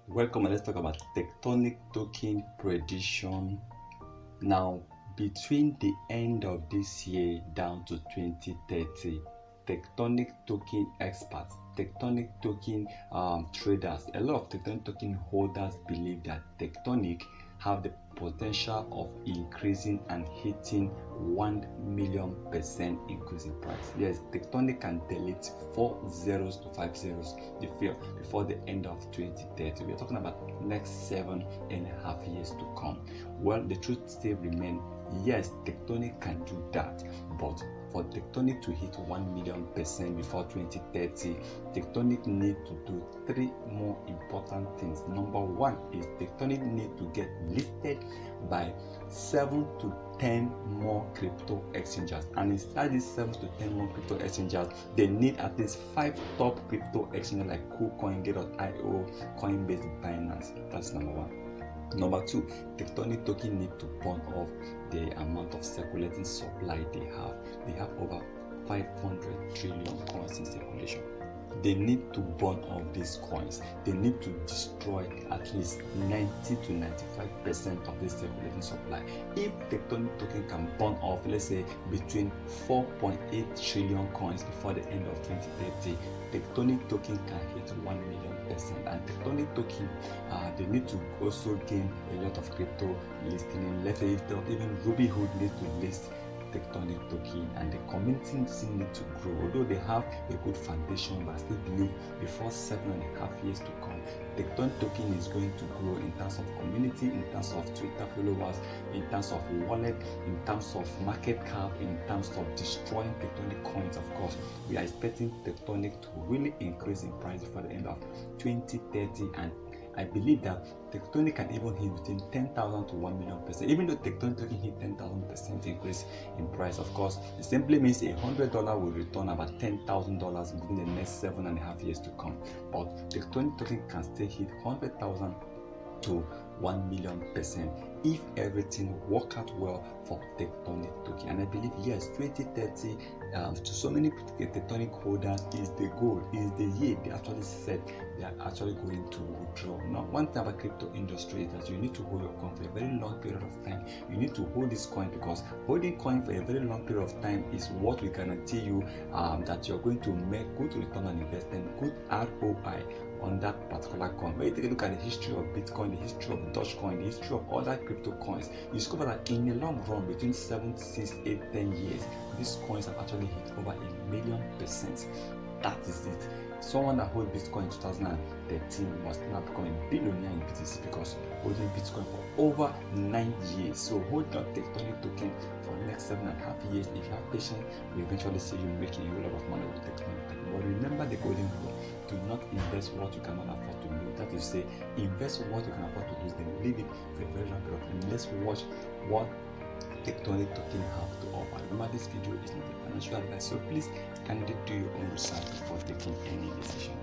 Welcome, and let's talk about Tectonic token prediction. Now, between the end of this year down to 2030, Tectonic token experts, Tectonic token traders, a lot of Tectonic token holders believe that Tectonic have the potential of increasing and hitting 1,000,000% increase in price. Yes, Tectonic can delete 4 zeros to 5 zeros before the end of 2030. We are talking about next 7.5 years to come. Well, the truth still remains, yes, Tectonic can do that, but for Tectonic to hit 1,000,000% before 2030, Tectonic need to do 3 more important things. Number 1 is Tectonic need to get listed by 7 to 10 more crypto exchanges, and inside these 7 to 10 more crypto exchanges, they need at least 5 top crypto exchanges like Kucoin, Get.io, Coinbase, Binance. That's number 1. Number 2, Tectonic token need to burn off the amount of circulating supply they have. They have over 500 trillion coins in circulation. They need to burn off these coins. They need to destroy at least 90 to 95% of this circulating supply. If Tectonic token can burn off, let's say, between 4.8 trillion coins before the end of 2030, Tectonic token can hit 1,000,000%. And Tectonic token, they need to also gain a lot of crypto listing. Let's say even Rubyhood need to list Tectonic token, and the community still need to grow. Although they have a good foundation, but I still believe before 7.5 years to come, Tectonic token is going to grow in terms of community, in terms of Twitter followers, in terms of wallet, in terms of market cap, in terms of destroying Tectonic coins. Of course, we are expecting Tectonic to really increase in price before the end of 2030, and I believe that Tectonic can even hit between 10,000 to 1,000,000%. Even though Tectonic token hit 10,000% increase in price, of course, it simply means $100 will return about $10,000 within the next 7.5 years to come. But Tectonic token can still hit 100,000 to 1,000,000% if everything work out well for Tectonic token. And I believe, yes, 2030 to so many Tectonic holders is the goal, is the year they actually said they are actually going to withdraw. Now, one thing about crypto industry is that you need to hold your coin for a very long period of time. You need to hold this coin, because holding coin for a very long period of time is what will guarantee you that you're going to make good return on investment, good ROI on that particular coin. When you take a look at the history of Bitcoin, the history of Dogecoin, the history of other crypto coins, you discover that in the long run, between 7, 6, 8, 10 years, these coins have actually hit over 1,000,000%. That is it. Someone that holds Bitcoin in 2013 must now become a billionaire in BTC, because holding Bitcoin for over 9 years. So hold that Tectonic token for the next 7.5 years. If you have patience, we eventually see you making a whole lot of money with Tectonic token. But remember the golden rule: do not invest what you cannot afford to lose. That is to say, invest what you can afford to lose, then leave it for a very long period of time. Let's watch what Tectonic token have to offer. Remember, this video is not a financial advice, so please kindly do your own research before taking any decision.